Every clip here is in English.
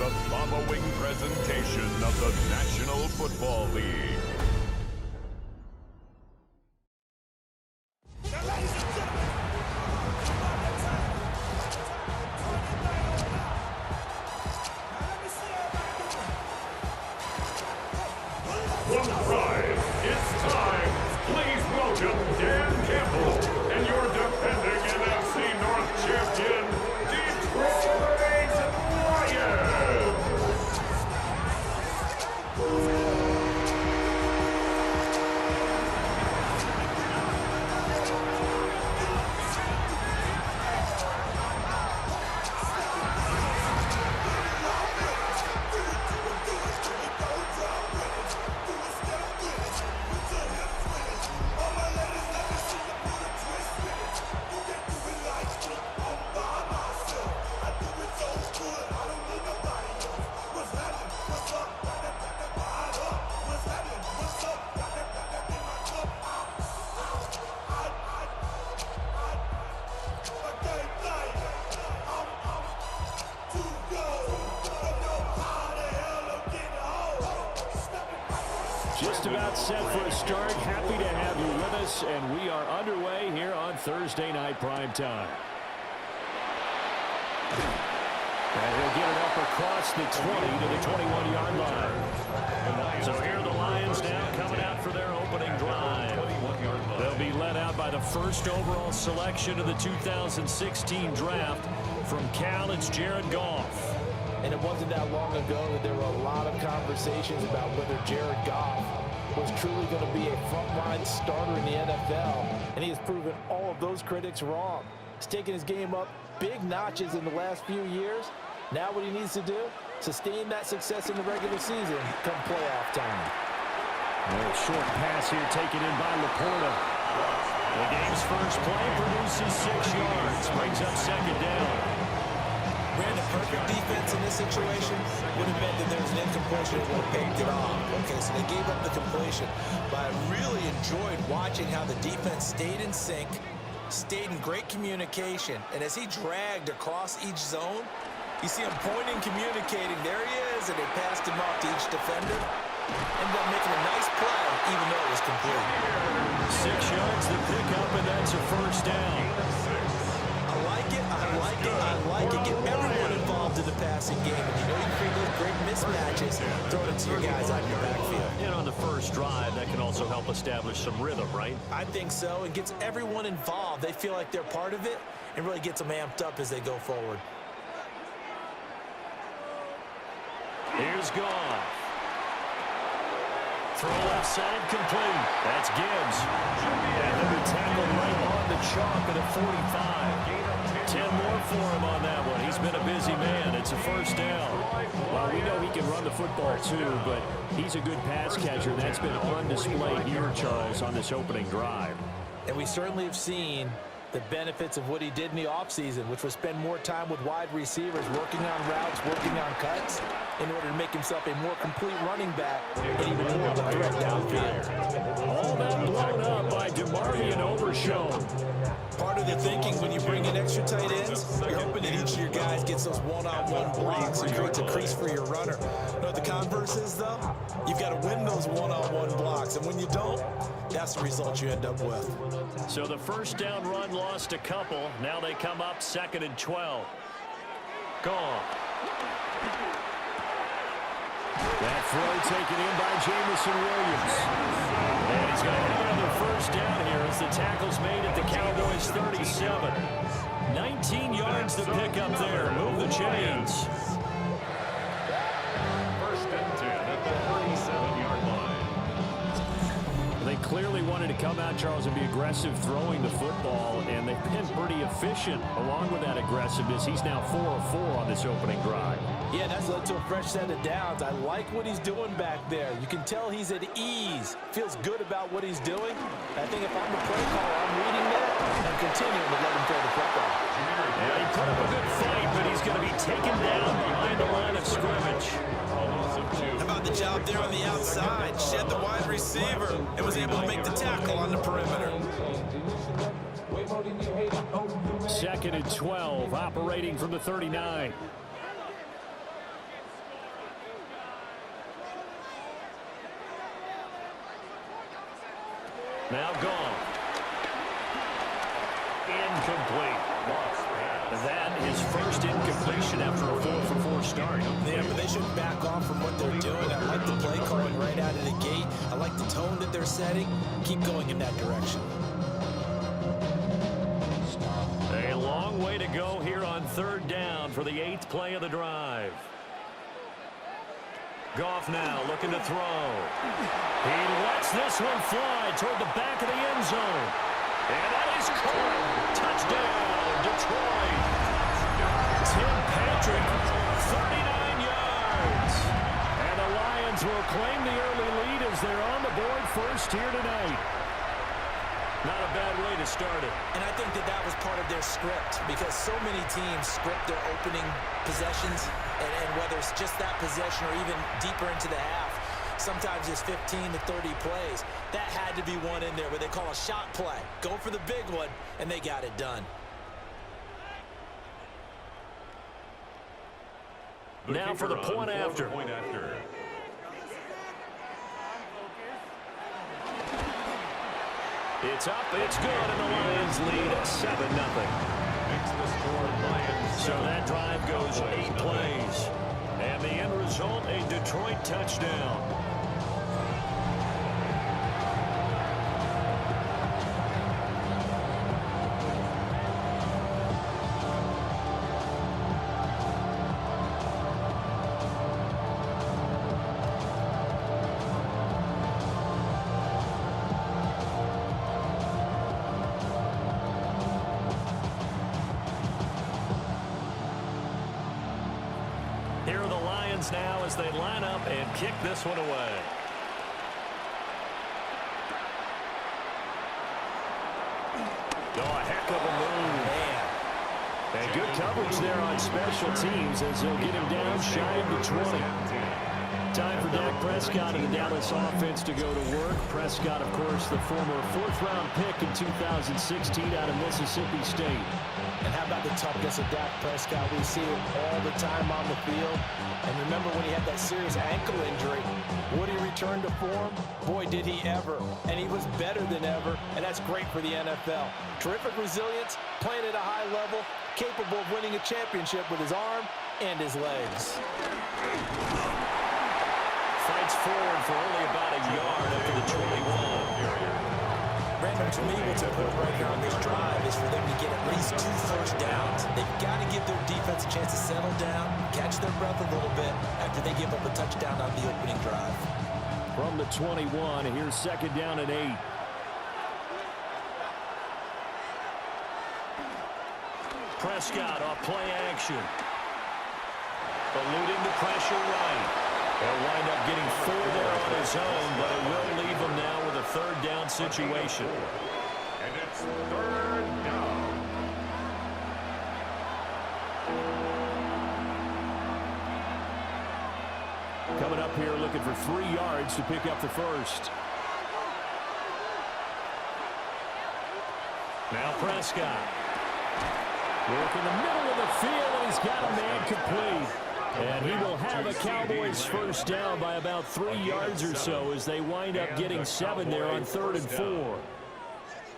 the following presentation of the National Football League. From Pride, it's time. Please welcome Dan Campbell and your defending NFC North champion, Detroit Lions. Just about set for a start. Happy to have you with us, and we are underway here on Thursday night prime time. And he'll get it up across the 20 to the 21-yard line. So here are the Lions now coming out for their opening drive. They'll be led out by the first overall selection of the 2016 draft from Cal. It's Jared Goff. And it wasn't that long ago that there were a lot of conversations about whether Jared Goff was truly going to be a frontline starter in the NFL. And he has proven all of those critics wrong. He's taken his game up big notches in the last few years. Now what he needs to do, sustain that success in the regular season come playoff time. A short pass here taken in by Laporta. The game's first play produces 6 yards. Brings up second down. Ran a perfect defense in this situation would have meant that there was an incompletion that would have picked it off. Okay, so they gave up the completion. But I really enjoyed watching how the defense stayed in sync, stayed in great communication. And as he dragged across each zone, you see him pointing, communicating. There he is, and they passed him off to each defender. Ended up making a nice play, even though it was complete. 6 yards to pick up, and that's a first down. I like it. Get everyone involved in the passing game. And you know you create those great mismatches, throwing it to your guys out in your backfield. And on the first drive, that can also help establish some rhythm, right? I think so. It gets everyone involved. They feel like they're part of it and really gets them amped up as they go forward. Here's Goff. Throw left side complete. That's Gibbs. And he'll be tackled right on the chalk at a 45. 10 more for him on that one. He's been a busy man. It's a first down. Well, we know he can run the football too, but he's a good pass catcher. That's been on display here, Charles, on this opening drive. And we certainly have seen the benefits of what he did in the offseason, which was spend more time with wide receivers, working on routes, working on cuts, in order to make himself a more complete running back and even more of a threat downfield. All that blown up by DeMarvion Overshown. Part of the thinking when you bring in extra tight ends, you're hoping that each of your guys gets those one-on-one blocks and creates a crease for your runner. You know what the converse is, though? You've got to win those one-on-one blocks, and when you don't, that's the result you end up with. So the first down run lost a couple. Now they come up 2nd and 12. Gone. That throw taken in by Jamison Williams. And he's going to have another first down here as the tackle's made at the Cowboys 37. 19 yards to pick up there. Move the chains. First and 10 at the 37-yard line. They clearly wanted to come out, Charles, and be aggressive throwing the football, and they've been pretty efficient along with that aggressiveness. He's now 4 of 4 on this opening drive. Yeah, that's led to a fresh set of downs. I like what he's doing back there. You can tell he's at ease. Feels good about what he's doing. I think if I'm the play caller, I'm reading that and continuing to let him throw the football. Yeah, he put up a good fight, but he's going to be taken down behind the line of scrimmage. How about the job there on the outside? Shed the wide receiver and was able to make the tackle on the perimeter. 2nd and 12, operating from the 39. Now gone. Incomplete. That is first incompletion after a 4-for-4 start. Yeah, but they shouldn't back off from what they're doing. I like the play calling right out of the gate. I like the tone that they're setting. Keep going in that direction. A long way to go here on third down for the 8th play of the drive. Goff now looking to throw. He lets this one fly toward the back of the end zone. And that is caught. Touchdown, Detroit. Tim Patrick, 39 yards. And the Lions will claim the early lead as they're on the board first here tonight. Not a bad way to start it. And I think that was part of their script, because so many teams script their opening possessions, and whether it's just that possession or even deeper into the half, sometimes it's 15 to 30 plays. That had to be one in there where they call a shot play. Go for the big one, and they got it done. Now for the point after. It's up, it's good, and the Lions lead 7-0. So that drive goes 8 plays. And the end result, a Detroit touchdown. Here are the Lions now as they line up and kick this one away. Oh, a heck of a move. Man. And good coverage there on special teams as they'll get him down shy of the 20. Time for Dak Prescott and the Dallas offense to go to work. Prescott, of course, the former 4th-round pick in 2016 out of Mississippi State. And how about the toughness of Dak Prescott? We see it all the time on the field. And remember when he had that serious ankle injury, would he return to form? Boy, did he ever. And he was better than ever, and that's great for the NFL. Terrific resilience, playing at a high level, capable of winning a championship with his arm and his legs. Fights forward for only about a yard up to the 21. Brandon, to me, what's important right here on this drive is for them to get at least 2 first downs. They've got to give their defense a chance to settle down, catch their breath a little bit after they give up a touchdown on the opening drive. From the 21, here's 2nd down and 8. Prescott off play action. Eluding the pressure right. They'll wind up getting 4 there on his own, but it will leave him now with a 3rd down situation. And it's 3rd down. Coming up here looking for 3 yards to pick up the first. Now Prescott. Work in the middle of the field, and he's got a man complete. And he will have a Cowboys first down by about 3 yards or so as they wind up getting 7 there on 3rd and 4.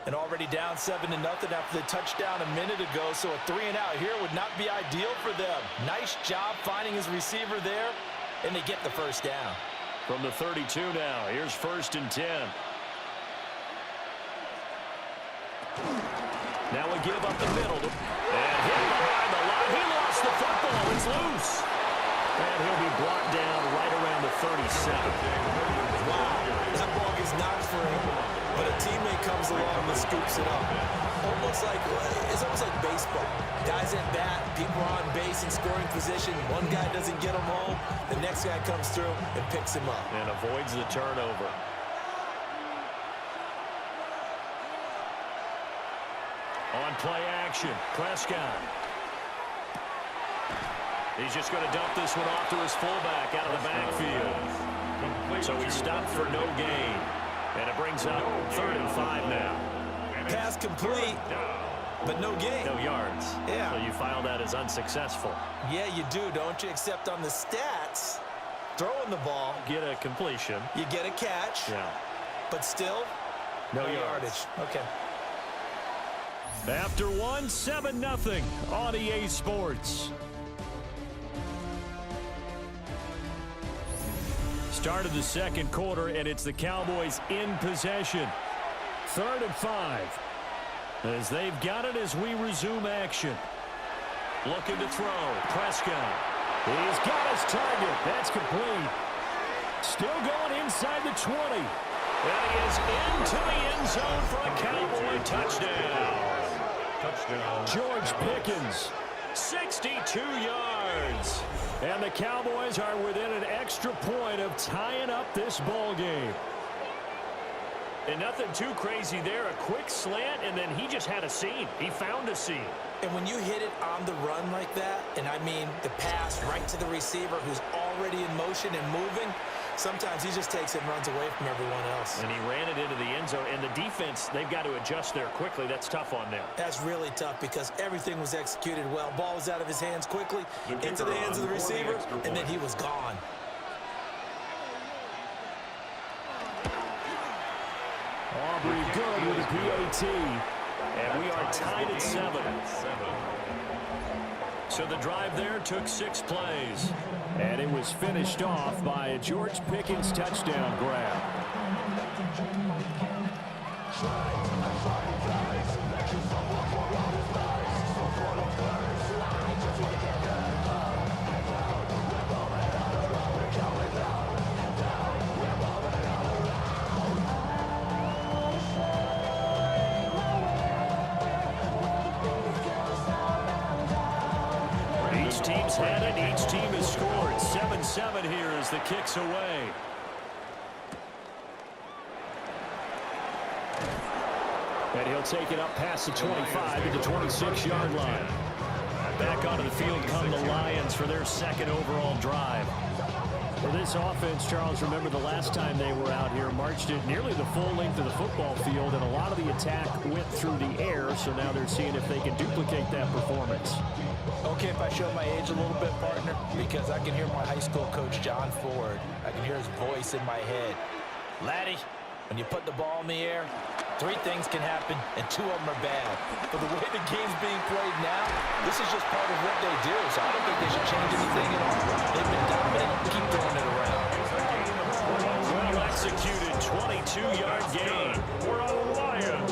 And already down 7-0 after the touchdown a minute ago, so a 3-and-out here would not be ideal for them. Nice job finding his receiver there, and they get the first down. From the 32 now, here's 1st and 10. Now we give up the middle. And hit behind the line. He lost the football. It's loose. And he'll be blocked down right around the 37. Wow, that ball is knocked for him, but a teammate comes along and scoops it up. It's almost like baseball. Guys at bat, people are on base in scoring position. One guy doesn't get him home. The next guy comes through and picks him up. And avoids the turnover. On play action, Prescott. He's just going to dump this one off to his fullback out of the backfield. So he stopped for no gain. And it brings up 3rd and 5 now. Pass complete, but no gain. No yards. Yeah. So you file that as unsuccessful. Yeah, you do, don't you? Except on the stats, throwing the ball. Get a completion. You get a catch. Yeah. But still, No yardage. Okay. After one, 7-0 on EA Sports. Start of the second quarter, and it's the Cowboys in possession. 3rd and 5. As they've got it as we resume action. Looking to throw. Prescott. He's got his target. That's complete. Still going inside the 20. And he is into the end zone for a Cowboy touchdown. George Pickens, 62 yards. And the Cowboys are within an extra point of tying up this ball game. And nothing too crazy there. A quick slant, and then he just had a seam. He found a seam. And when you hit it on the run like that, and I mean the pass right to the receiver who's already in motion and moving, sometimes he just takes it and runs away from everyone else. And he ran it into the end zone. And the defense, they've got to adjust there quickly. That's tough on them. That's really tough because everything was executed well. Ball was out of his hands quickly, into the hands of the receiver, and then he was gone. Aubrey good with a PAT. And we are tied at 7. So the drive there took 6 plays. And it was finished off by a George Pickens touchdown grab. Each team's had it. Each team has scored. 7-7 here as the kick's away. And he'll take it up past the 25 to the 26-yard line. Back onto the field come the Lions for their second overall drive. For this offense, Charles, remember the last time they were out here, marched it nearly the full length of the football field, and a lot of the attack went through the air, so now they're seeing if they can duplicate that performance. Okay, if I show my age a little bit, partner, because I can hear my high school coach, John Ford. I can hear his voice in my head. Laddie, when you put the ball in the air, 3 things can happen, and 2 of them are bad. But the way the game's being played now, this is just part of what they do, so I don't think they should change anything at all. They've been dominant. Keep throwing it around. Well executed, 22-yard gain. For a Lions.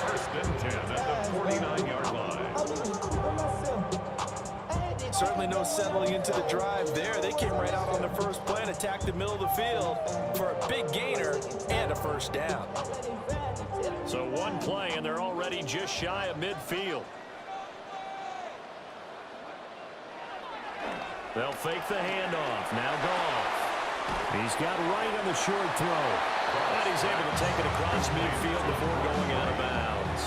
1st and 10 at the 49-yard line. Certainly no settling into the drive there. They came right out on the first play and attacked the middle of the field for a big gainer and a 1st down. So 1 play, and they're already just shy of midfield. They'll fake the handoff. Now Goff. He's got right on the short throw. And he's able to take it across midfield before going out of bounds.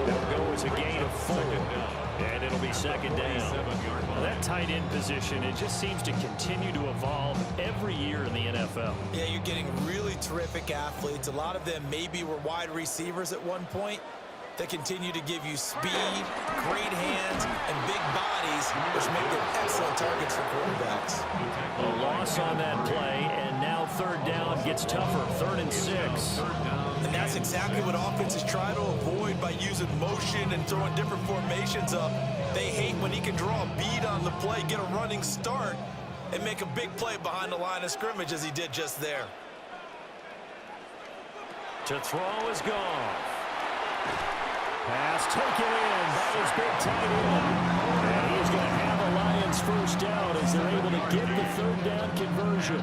It'll go as a gain of 4. And it'll be 2nd down. That tight end position, it just seems to continue to evolve every year in the NFL. Yeah, you're getting really terrific athletes. A lot of them maybe were wide receivers at one point. They continue to give you speed, great hands, and big bodies, which make them excellent targets for quarterbacks. A loss on that play, and now 3rd down gets tougher. 3rd and 6. And that's exactly what offenses try to avoid by using motion and throwing different formations up. They hate when he can draw a bead on the play, get a running start, and make a big play behind the line of scrimmage as he did just there. To throw is gone. Pass taken in by his big tight end. And he's going to have a Lions 1st down as they're able to get the 3rd down conversion.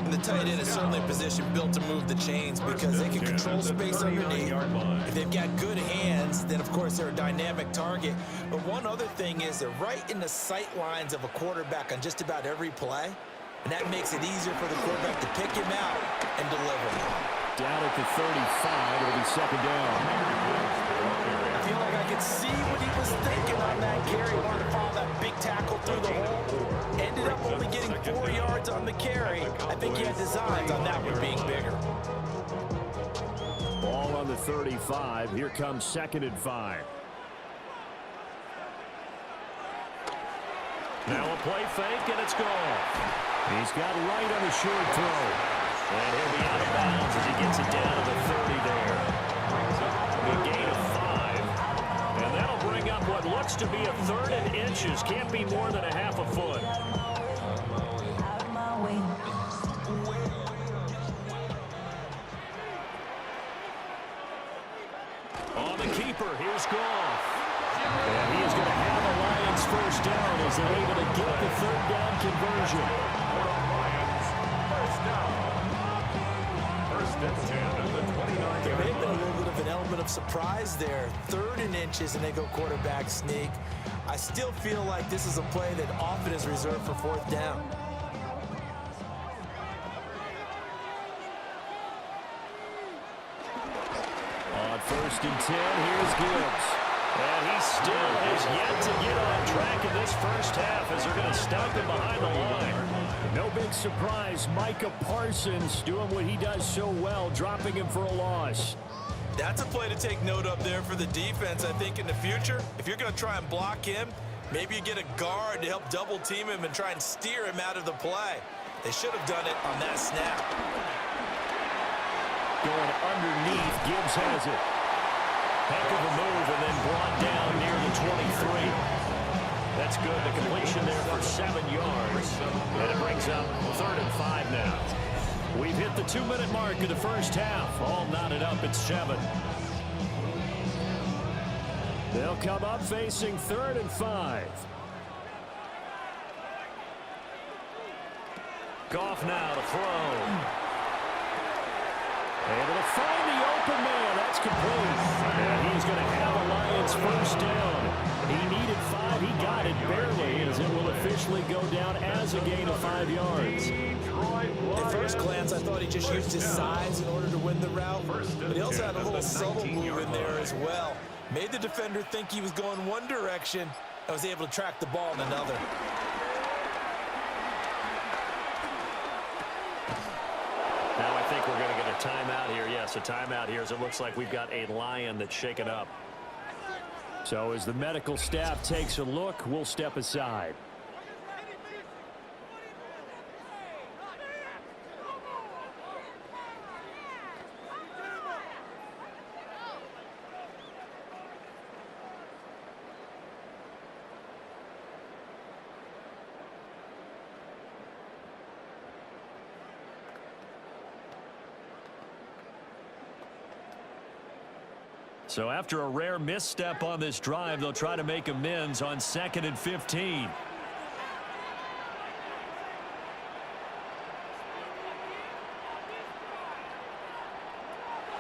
And the tight end is certainly a position built to move the chains because they can control space underneath. If they've got good hands, then of course they're a dynamic target. But one other thing is they're right in the sight lines of a quarterback on just about every play. And that makes it easier for the quarterback to pick him out and deliver. Down at the 35, it'll be 2nd down. I feel like I could see what he was thinking on that carry. Wanted to follow that big tackle through the hole. Ended up only getting 4 yards on the carry. I think he had designs on that one being bigger. Ball on the 35. Here comes 2nd and 5. Now a play fake, and it's gone. He's got right on the short throw. And he'll be out of bounds as he gets it down to the 30 there. A gain of 5. And that'll bring up what looks to be a 3rd and inches. Can't be more than a half a foot. On the keeper, here's Goff. And he is going to have the Lions first down as they're able to get the 3rd down conversion. There may have been a little bit of an element of surprise there. 3rd and inches, and they go quarterback sneak. I still feel like this is a play that often is reserved for 4th down. On 1st and 10, here's Gibbs. And he still has yet to get on track in this first half as they're going to stop him behind the line. No big surprise. Micah Parsons doing what he does so well, dropping him for a loss. That's a play to take note of there for the defense. I think in the future, if you're going to try and block him, maybe you get a guard to help double team him and try and steer him out of the play. They should have done it on that snap. Going underneath, Gibbs has it. Heck of a move and then brought down near the 23. That's good. The completion there for 7 yards. And it brings up 3rd and 5 now. We've hit the 2-minute mark of the first half. All knotted up at 7. They'll come up facing 3rd and 5. Goff now to throw. Able to find the open man. That's complete. And he's going to have a Lions first down. He needed 5. He got it barely as it will officially go down as a gain of 5 yards. At first glance, I thought he just used his size in order to win the route. But he also had a little subtle move in there as well. Made the defender think he was going one direction and was able to track the ball in another. Now I think we're going to get a timeout here. Yes, a timeout here as it looks like we've got a Lion that's shaken up. So as the medical staff takes a look, we'll step aside. So after a rare misstep on this drive, they'll try to make amends on 2nd and 15.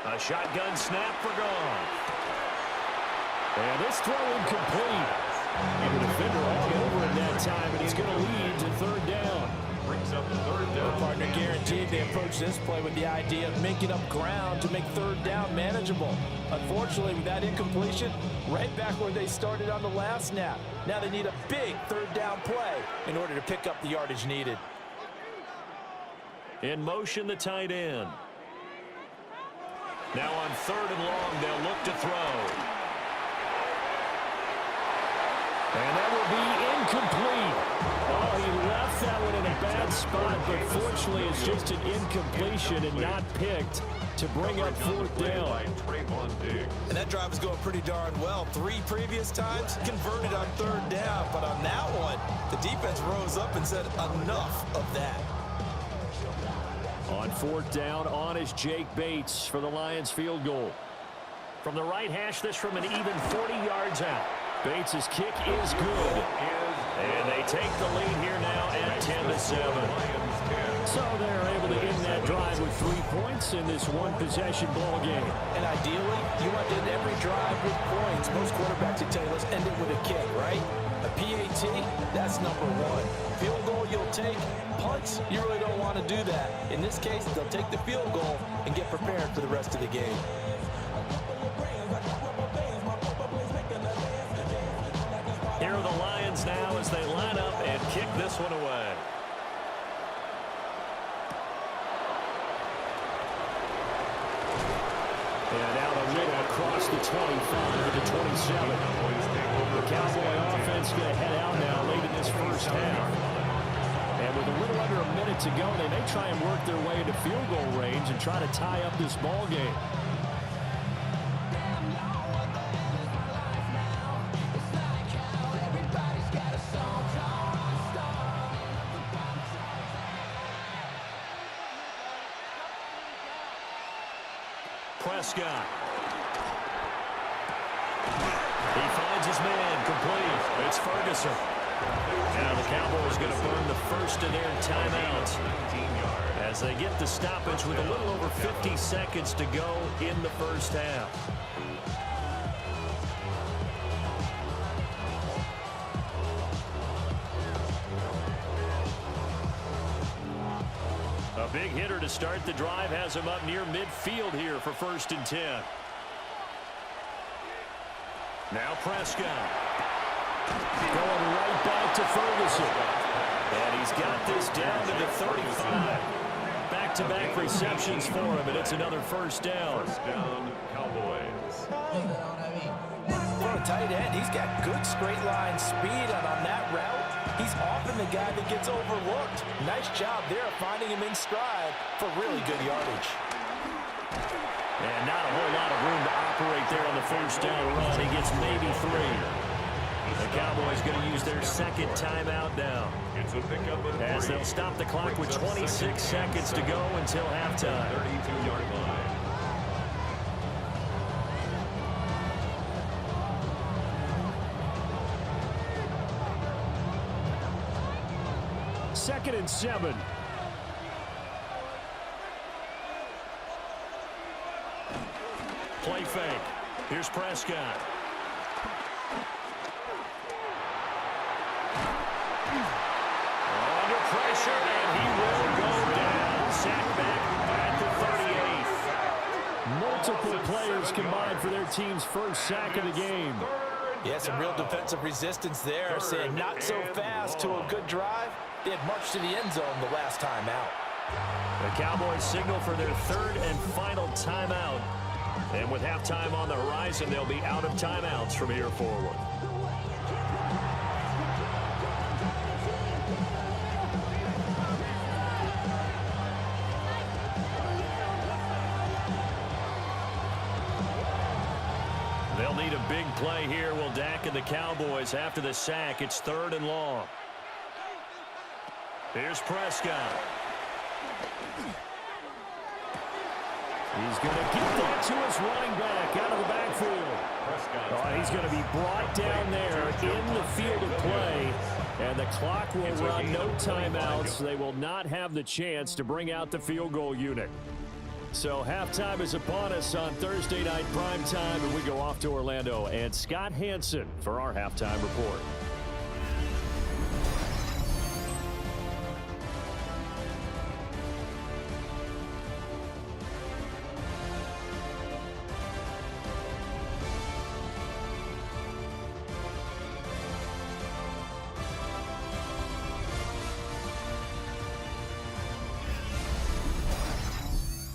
A shotgun snap for Goff. And this throw incomplete. And the defender all over in that time, and he's going to lead to 3rd down. Brings up 3rd down. Partner guaranteed they approach this play with the idea of making up ground to make 3rd down manageable. Unfortunately, with that incompletion, right back where they started on the last snap. Now they need a big 3rd down play in order to pick up the yardage needed. In motion, the tight end. Now on 3rd and long, they'll look to throw. And that will be incomplete. Oh, he left that one in a bad spot, but fortunately it's just an incompletion and not picked to bring up 4th down. And that drive was going pretty darn well. 3 previous times, converted on 3rd down. But on that one, the defense rose up and said, enough of that. On 4th down, on is Jake Bates for the Lions field goal. From the right hash, this from an even 40 yards out. Bates' kick is good. And they take the lead here now at 10-7. So they're able to end that drive with 3 points in this one-possession ball game. And ideally, you want to end every drive with points. Most quarterbacks would tell you, let's end it with a kick, right? A PAT, that's number 1. Field goal you'll take. Punts, you really don't want to do that. In this case, they'll take the field goal and get prepared for the rest of the game. Here are the Lions now as they line up and kick this one away. And out a middle across the 25 to the 27. The Cowboy offense going to head out now late in this first half. And with a little under a minute to go, they may try and work their way into field goal range and try to tie up this ball game. Prescott. He finds his man complete. It's Ferguson. Now the Cowboys going to burn the first of their timeouts as they get the stoppage with a little over 50 seconds to go in the first half. A big hitter to start the drive has him up near midfield here for 1st and 10. Now Prescott. Going right back to Ferguson. And he's got this down to the 35. Back-to-back receptions for him, and it's another first down. First down, Cowboys. For a tight end, he's got good straight line speed, and on that route, he's often the guy that gets overlooked. Nice job there finding him in stride for really good yardage. And not a whole lot of room to operate there on the first down run. He gets maybe 3. The Cowboys going to use their second timeout now, It's a pickup of 3. as they'll stop the clock with 26 seconds to go until halftime. 32-yard line. Second and 7. Play fake. Here's Prescott. Under pressure, and he will go down. Sacked back at the 38th. Multiple players combined for their team's first sack of the game. Yeah, some real defensive resistance there, saying not so fast to a good drive. They had marched to the end zone the last time out. The Cowboys signal for their 3rd and final timeout. And with halftime on the horizon, they'll be out of timeouts from here forward. They'll need a big play here, will Dak and the Cowboys after the sack. It's 3rd and long. Here's Prescott. He's going to get that to his running back out of the backfield. Oh, he's going to be brought down there in the field of play. And the clock will run, no timeouts. They will not have the chance to bring out the field goal unit. So halftime is upon us on Thursday night primetime, and we go off to Orlando. And Scott Hansen for our halftime report.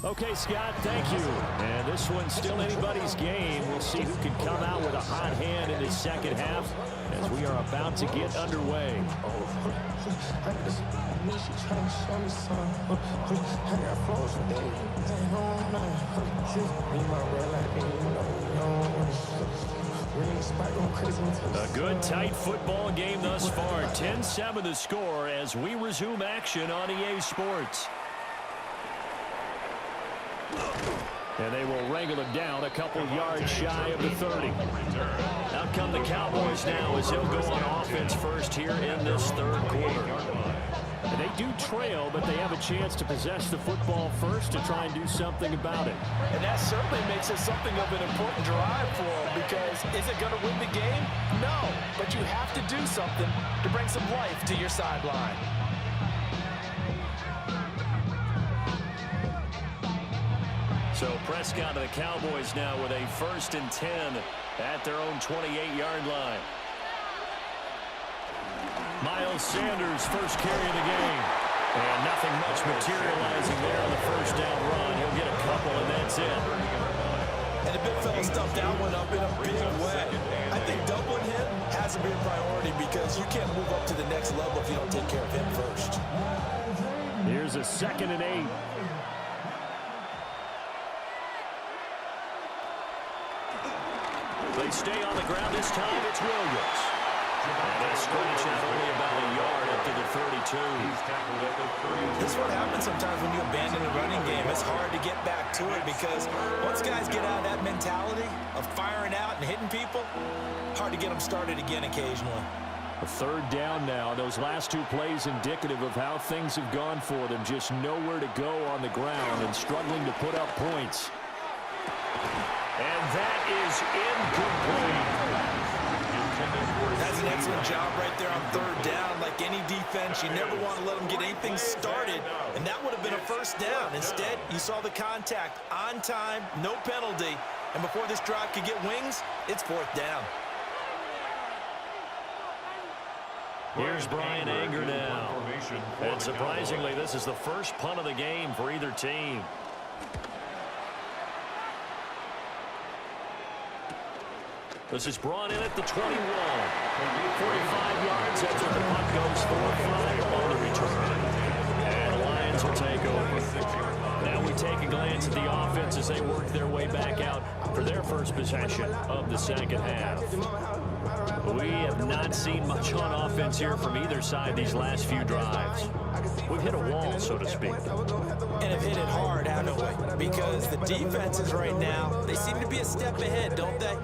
Okay, Scott, thank you. And this one's still anybody's game. We'll see who can come out with a hot hand in the second half as we are about to get underway. A good, tight football game thus far. 10-7 the score as we resume action on EA Sports. And they will wrangle him down a couple yards shy of the 30. Out come the Cowboys now as they'll go on offense first here in this 3rd quarter. And they do trail, but they have a chance to possess the football first to try and do something about it. And that certainly makes it something of an important drive for them, because is it going to win the game? No, but you have to do something to bring some life to your sideline. So Prescott of the Cowboys now with a 1st and 10 at their own 28-yard line. Miles Sanders first carry of the game. And nothing much materializing there on the first down run. He'll get a couple and that's it. And the big fella stuffed that one up in a big way. I think doubling him has has to be a priority because you can't move up to the next level if you don't take care of him first. Here's a 2nd and 8. They stay on the ground this time. It's Williams. And they stretch out only about a yard up to the 32. This is what happens sometimes when you abandon a running game. It's hard to get back to it because once guys get out of that mentality of firing out and hitting people, hard to get them started again occasionally. A 3rd down now. Those last 2 plays indicative of how things have gone for them. Just nowhere to go on the ground and struggling to put up points. And that is incomplete. That's an excellent job right there on 3rd down. Like any defense, you never want to let them get anything started, and that would have been a 1st down. Instead, you saw the contact on time, no penalty, and before this drive could get wings, it's 4th down. Here's Brian Anger now. And surprisingly, this is the first punt of the game for either team. This is brought in at the 21. 45 yards after the punt goes 4-5 on the return. And the Lions will take over. Now we take a glance at the offense as they work their way back out for their first possession of the 2nd half. We have not seen much on offense here from either side these last few drives. We've hit a wall, so to speak. And have hit it hard, haven't we? Because the defenses right now, they seem to be a step ahead, don't they?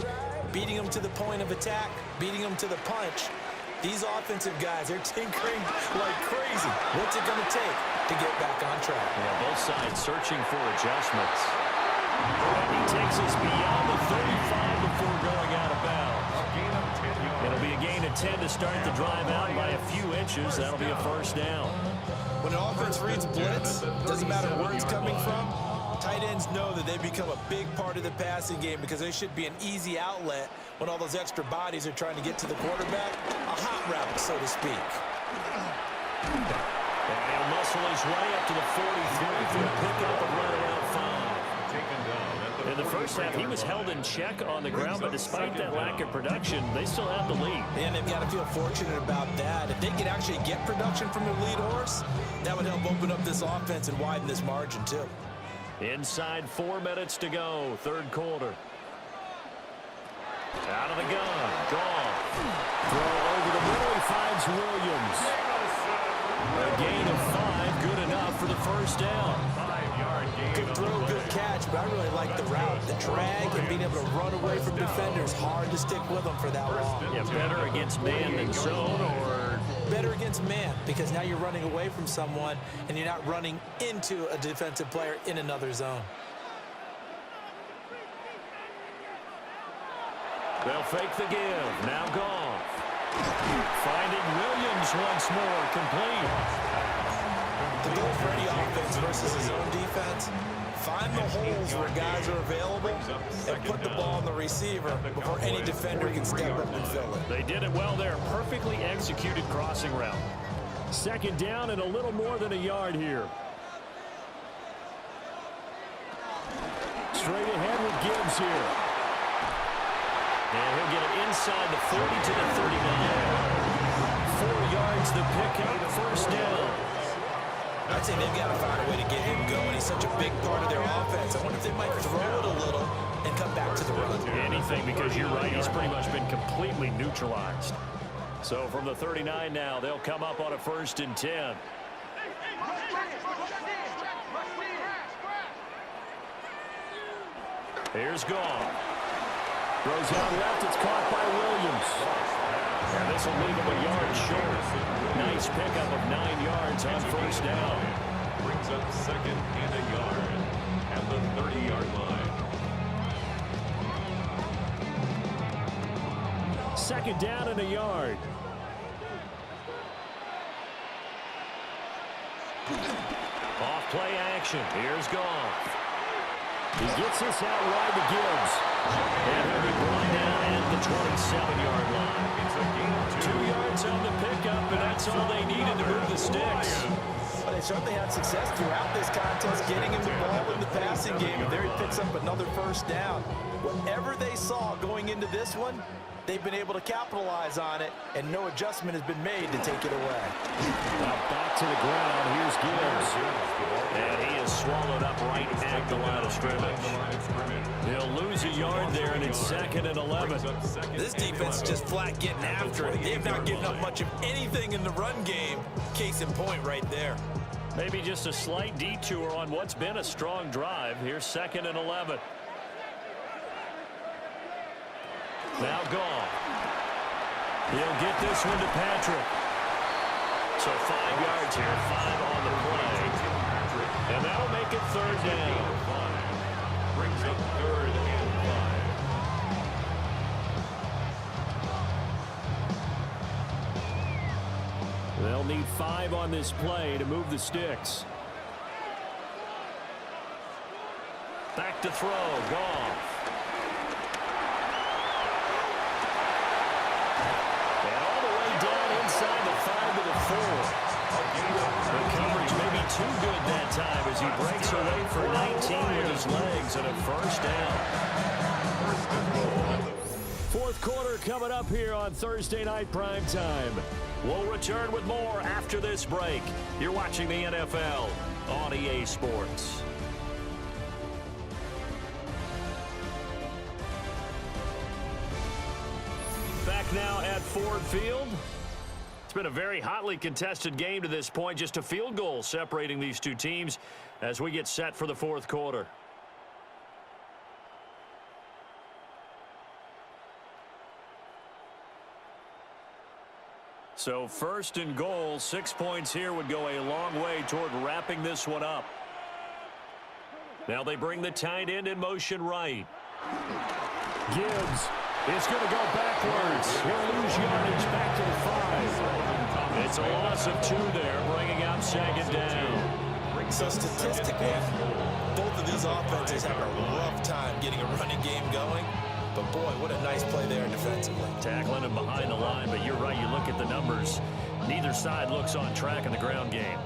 Beating them to the point of attack, beating them to the punch. These offensive guys, they're tinkering like crazy. What's it going to take to get back on track? Yeah, both sides searching for adjustments. And he takes us beyond the 35 before going out of bounds. It'll be a gain of 10 to start the drive out by a few inches. That'll be a 1st down. When an offense reads blitz, doesn't matter where it's coming from, tight ends know that they become a big part of the passing game because they should be an easy outlet when all those extra bodies are trying to get to the quarterback. A hot route, so to speak. And he'll muscle his way up to the 43 for a pickup and run it out 5. In the first half, he was held in check on the ground, but despite that lack of production, they still have the lead. And they've got to feel fortunate about that. If they could actually get production from their lead horse, that would help open up this offense and widen this margin, too. Inside 4 minutes to go, 3rd quarter. Out of the gun, Goff. Throw over the middle, he finds Williams. A gain of 5, good enough for the 1st down. Good throw, good catch, but I really like the route. The drag and being able to run away from defenders, hard to stick with them for that long. Yeah, better against man than zone, or better against man, because now you're running away from someone and you're not running into a defensive player in another zone. They'll fake the give. Now Goff. Finding Williams once more, complete. The goal for any offense versus his own defense, find the holes where guys are available and put the ball on the receiver before any defender can step up and fill it. They did it well there. Perfectly executed crossing route. 2nd down and a little more than a yard here. Straight ahead with Gibbs here. And he'll get it inside the 40 to the 39. 4 yards the pickup, 1st down. I'd say they've got to find a way to get him going. He's such a big part of their offense. I wonder if they might throw it a little and come back to the run. Anything, because you're right, he's pretty much been completely neutralized. So from the 39 now, they'll come up on a 1st and 10. Here's Goff. Throws out left, it's caught by Williams. And this will leave him a yard short. Nice pickup of 9 yards on 1st down. Brings up 2nd and a yard at the 30-yard line. 2nd down and a yard. Off play action. Here's Goff. He gets this out wide to Gibbs. And he'll be brought down at the 27-yard line. It's a gain of 2 yards on the pickup, and that's all they needed to move the sticks. Well, they certainly had success throughout this contest, getting him the ball in the passing game. And there he picks up another 1st down. Whatever they saw going into this one, they've been able to capitalize on it, and no adjustment has been made to take it away. Now back to the ground. Here's Gibbs. And he is swallowed up right at the line of scrimmage. He'll lose a yard there, and it's 2nd and 11. This defense is just flat getting after it. They have not given up much of anything in the run game. Case in point right there. Maybe just a slight detour on what's been a strong drive. Here's 2nd and 11. Now gone. He'll get this one to Patrick. So 5 yards here, 5 on the play. And that'll make it 3rd down. Brings up 3rd and 5. They'll need 5 on this play to move the sticks. Back to throw, Goff. And all the way down inside the 5 to the 4. The coverage may be too good that time as he breaks away for 19 with his legs and a 1st down. 4th quarter coming up here on Thursday Night Prime Time. We'll return with more after this break. You're watching the NFL on EA Sports. Back now at Ford Field. It's been a very hotly contested game to this point. Just a field goal separating these two teams as we get set for the 4th quarter. So 1st and goal, 6 points here would go a long way toward wrapping this one up. Now they bring the tight end in motion right. Gibbs is going to go backwards. He'll lose yardage back to the 5. It's a loss of 2 there, bringing out 2nd down. So statistically, both of these offenses have a rough time getting a running game going. But boy, what a nice play there defensively. Tackling him behind the line, but you're right, you look at the numbers. Neither side looks on track in the ground game.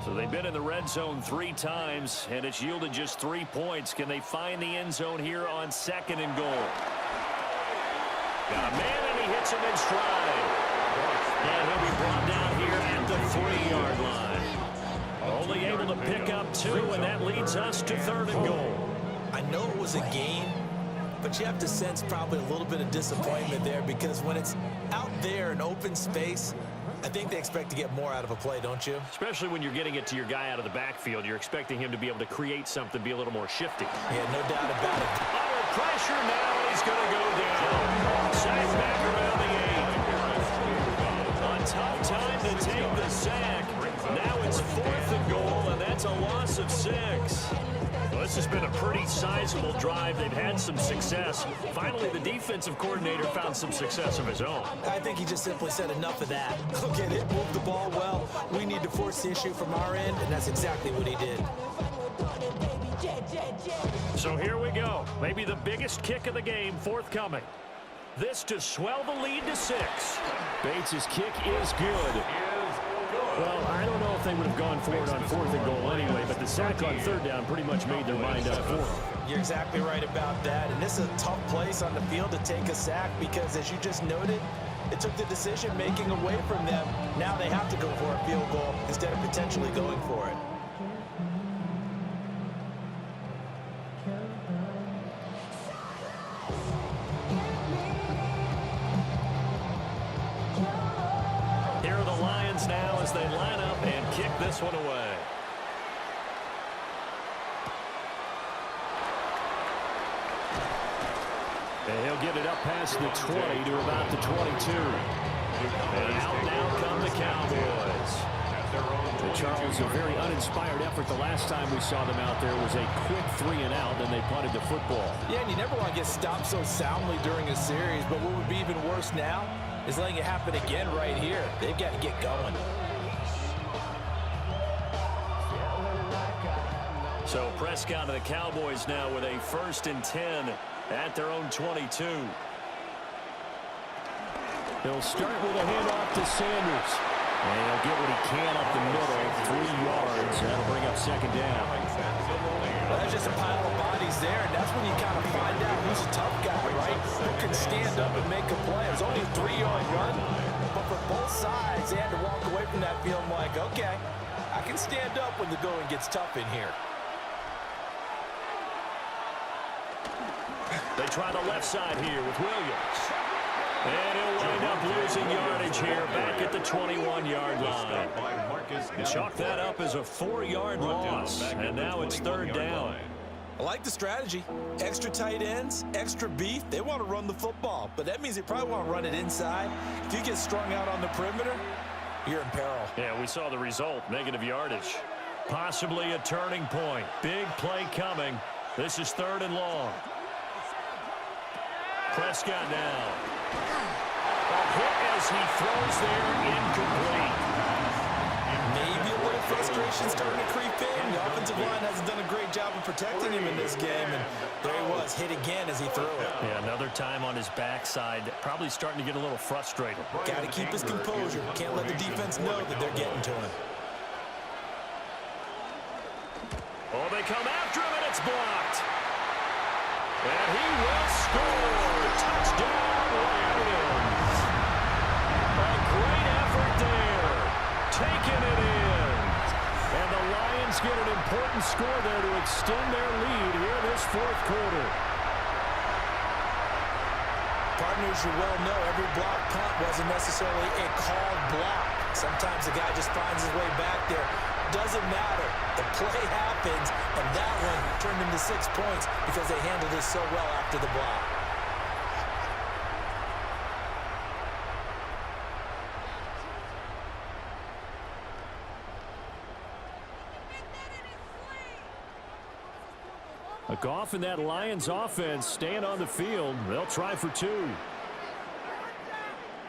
So they've been in the red zone 3 times, and it's yielded just 3 points. Can they find the end zone here on 2nd and goal? Got a man, and he hits him in stride. And he'll be brought down here at the 3-yard line. Only able to pick up 2, and that leads us to 3rd and goal. I know it was a gain, but you have to sense probably a little bit of disappointment there because when it's out there in open space, I think they expect to get more out of a play, don't you? Especially when you're getting it to your guy out of the backfield. You're expecting him to be able to create something, be a little more shifty. Yeah, no doubt about it. Under pressure now, he's going to go down. Sack back around the 8. A tough time to take the sack. Now it's 4th and goal, and that's a loss of 6. Well, this has been a pretty sizable drive. They've had some success. Finally, the defensive coordinator found some success of his own. I think he just simply said enough of that. Okay, they moved the ball well. We need to force the issue from our end, and that's exactly what he did. So here we go. Maybe the biggest kick of the game forthcoming. This to swell the lead to 6. Bates' kick is good. Well, I don't know if they would have gone for it on 4th and goal anyway, but the sack on 3rd down pretty much made their mind up for them. You're exactly right about that, and this is a tough place on the field to take a sack because, as you just noted, it took the decision-making away from them. Now they have to go for a field goal instead of potentially going for it. Here are the Lions now as they line up and kick this one away. And he'll get it up past the 20 to about the 22. And out now come the Cowboys. And Charles, a very uninspired effort the last time we saw them out there was a quick 3-and-out, then they punted the football. Yeah, and you never want to get stopped so soundly during a series, but what would be even worse now is letting it happen again right here. They've got to get going. So Prescott and the Cowboys now with a 1st and 10 at their own 22. He'll start with a handoff to Sanders. And he'll get what he can up the middle, 3 yards. That'll bring up 2nd down. Well, as just a pile of bodies there, and that's when you kind of find out who's a tough guy, right? Who can stand up and make a play. It was only a 3-yard run, but for both sides, they had to walk away from that feeling like, okay, I can stand up when the going gets tough in here. They try the left side here with Williams. And he'll wind up losing yardage here back at the 21-yard line. Chalk that up as a 4-yard loss, and now it's 3rd down. I like the strategy. Extra tight ends, extra beef. They want to run the football, but that means they probably want to run it inside. If you get strung out on the perimeter, you're in peril. Yeah, we saw the result, negative yardage. Possibly a turning point. Big play coming. This is 3rd and long. Prescott now. A hit as he throws there, incomplete. Maybe a little frustration starting to creep in. The offensive line hasn't done a great job of protecting him in this game, and there he was, hit again as he threw it. Yeah, another time on his backside, probably starting to get a little frustrated. Got to keep his composure. Can't let the defense know that they're getting to him. Oh, they come after him, and it's blocked. And he will score. Touchdown, Lions. A great effort there. Taking it in. And the Lions get an important score there to extend their lead here this 4th quarter. Partners, you well know every block punt wasn't necessarily a called block. Sometimes the guy just finds his way back there. Doesn't matter. The play happens, and that one turned into 6 points because they handled it so well after the block. A Goff and that Lions offense staying on the field. They'll try for 2.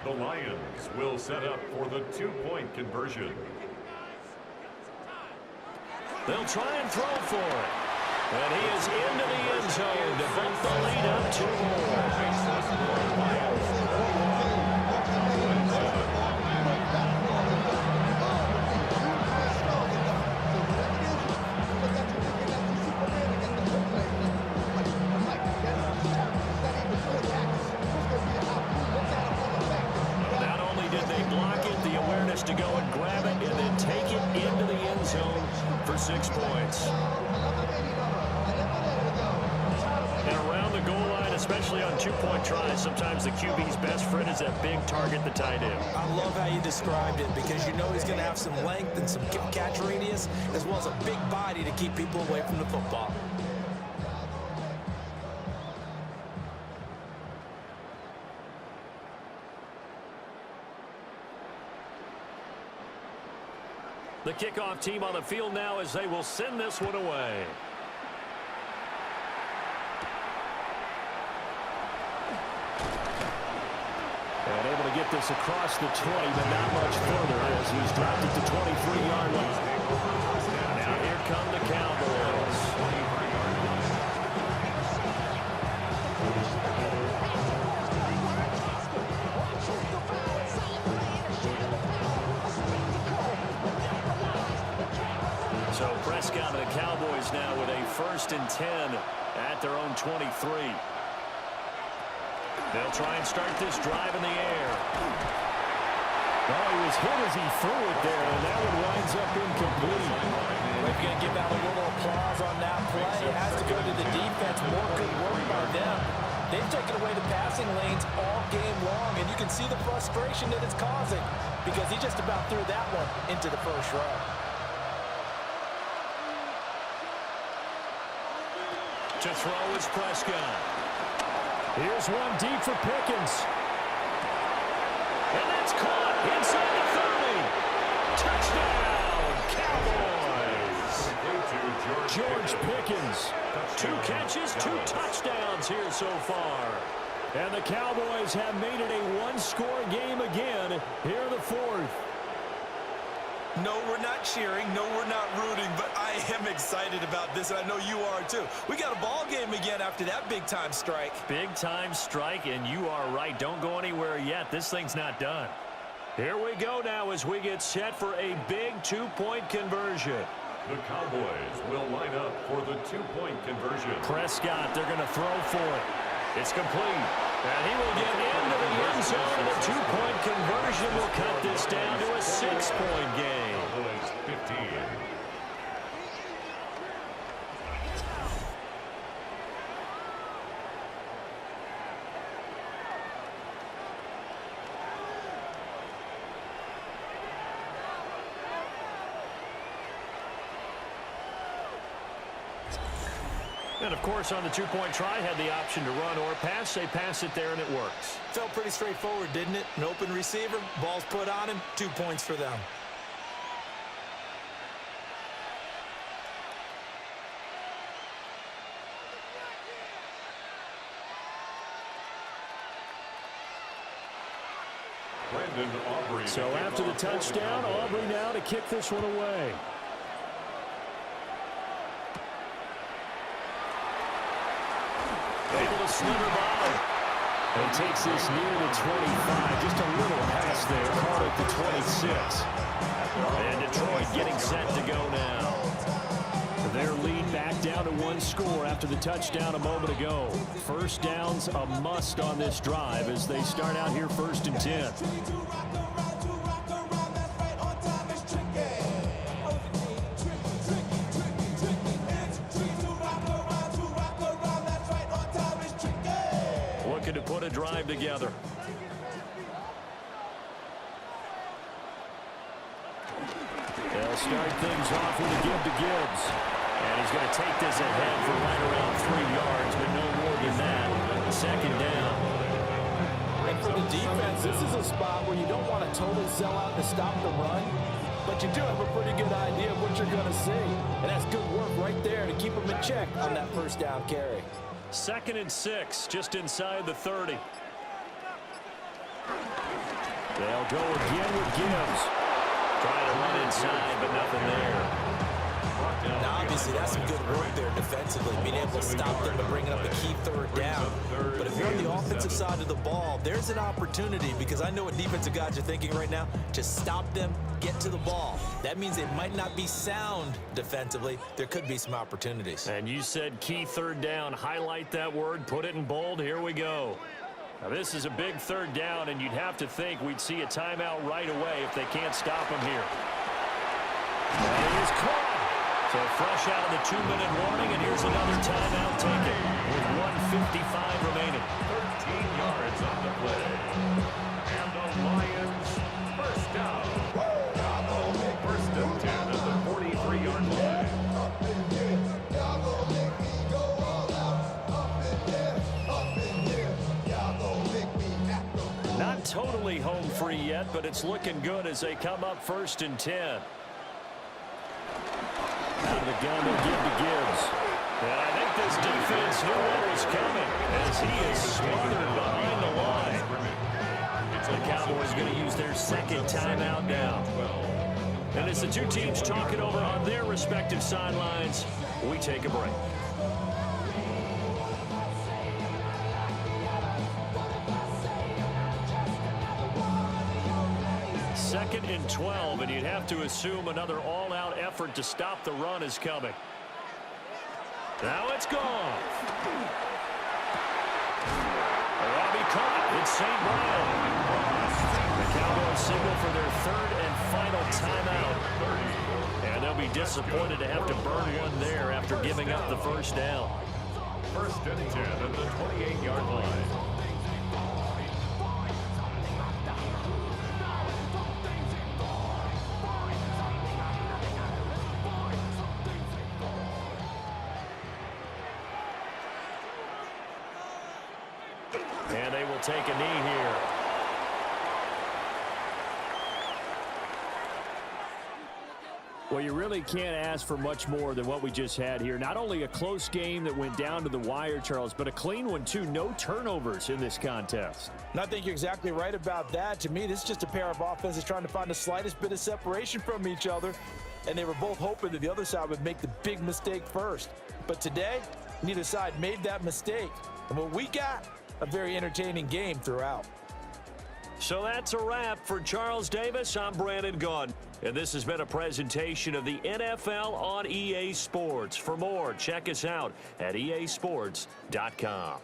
The Lions will set up for the 2-point conversion. They'll try and throw for it. And he is into the end zone to bump the lead up 2 more. Not only did they block it, the awareness to go and grab it and then take it into the end zone for 6 points. And around the goal line, especially on 2-point tries, sometimes the QB's best friend is that big target, the tight end. I love how you described it because you know he's going to have some length and some catch radius as well as a big body to keep people away from the football. The kickoff team on the field now as they will send this one away. And able to get this across the 20, but not much further as he's dropped it to 23-yard line. Now here come the Cowboys. So Prescott and the Cowboys now with a 1st and 10 at their own 23. They'll try and start this drive in the air. Oh, he was hit as he threw it there, and that one winds up incomplete. We're going to give out a little applause on that play. It has to go to the defense. More good work by them. They've taken away the passing lanes all game long, and you can see the frustration that it's causing because he just about threw that one into the first row. To throw is Prescott. Here's one deep for Pickens. And that's caught inside the 30. Touchdown, Cowboys. George Pickens. 2 catches, 2 touchdowns here so far. And the Cowboys have made it a 1-score game again here in the 4th. No, we're not cheering. No, we're not rooting, but I am excited about this, and I know you are too. We got a ball game again after that big-time strike. Big-time strike, and you are right. Don't go anywhere yet. This thing's not done. Here we go now as we get set for a big 2-point conversion. The Cowboys will line up for the two-point conversion. Prescott, they're going to throw for it. It's complete. And he will get into the end zone. And the two-point conversion will cut this down to a 6-point game. Cowboys 15. And, of course, on the two-point try, had the option to run or pass. They pass it there, and it works. Felt pretty straightforward, didn't it? An open receiver, ball's put on him, 2 points for them. So after the touchdown, Aubrey now to kick this one away. Able to slither by. And takes this near the 25. Just a little pass there. Caught at the 26. And Detroit getting set to go now. Their lead back down to 1 score after the touchdown a moment ago. First down's a must on this drive as they start out here 1st and 10. Looking to put a drive together. They'll start things off with a give to Gibbs. And he's going to take this ahead for right around 3 yards, but no more than that. 2nd down. And for the defense, this is a spot where you don't want to totally sell out to stop the run, but you do have a pretty good idea of what you're going to see. And that's good work right there to keep them in check on that 1st down carry. 2nd and 6, just inside the 30. They'll go again with Gibbs. Trying to run inside, but nothing there. Now, obviously, that's some good work there defensively, being able to stop them and bringing up a key 3rd down. But if you're on the offensive side of the ball, there's an opportunity, because I know what defensive guys are thinking right now, to stop them, get to the ball. That means it might not be sound defensively. There could be some opportunities. And you said key 3rd down. Highlight that word, put it in bold. Here we go. Now, this is a big 3rd down, and you'd have to think we'd see a timeout right away if they can't stop him here. And he is caught. So fresh out of the 2-minute warning, and here's another timeout taken with 1:55 remaining. 13 yards on the play. And the Lions, 1st down. 1st and 10 at the 43-yard line. Not totally home free yet, but it's looking good as they come up 1st and 10. Out of the gun, they'll give to Gibbs. And I think this defense knew what was coming as he is smothered behind the line. The Cowboys going to use their 2nd timeout now. And as the two teams talk it over on their respective sidelines, we take a break. 2nd and 12, and you'd have to assume another all-out effort to stop the run is coming. Now it's gone. Robbie caught. It's St. Brown. The Cowboys signal for their 3rd and final timeout. And they'll be disappointed to have to burn one there after giving up the 1st down. 1st and 10 at the 28-yard line. And they will take a knee here. Well, you really can't ask for much more than what we just had here. Not only a close game that went down to the wire, Charles, but a clean one, too. No turnovers in this contest. And I think you're exactly right about that. To me, this is just a pair of offenses trying to find the slightest bit of separation from each other. And they were both hoping that the other side would make the big mistake first. But today, neither side made that mistake. And what we got, a very entertaining game throughout. So that's a wrap for Charles Davis. I'm Brandon Gaudin. And this has been a presentation of the NFL on EA Sports. For more, check us out at easports.com.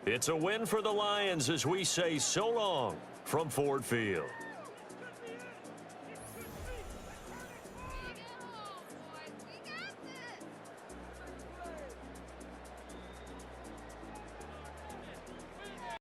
It's a win for the Lions as we say so long from Ford Field.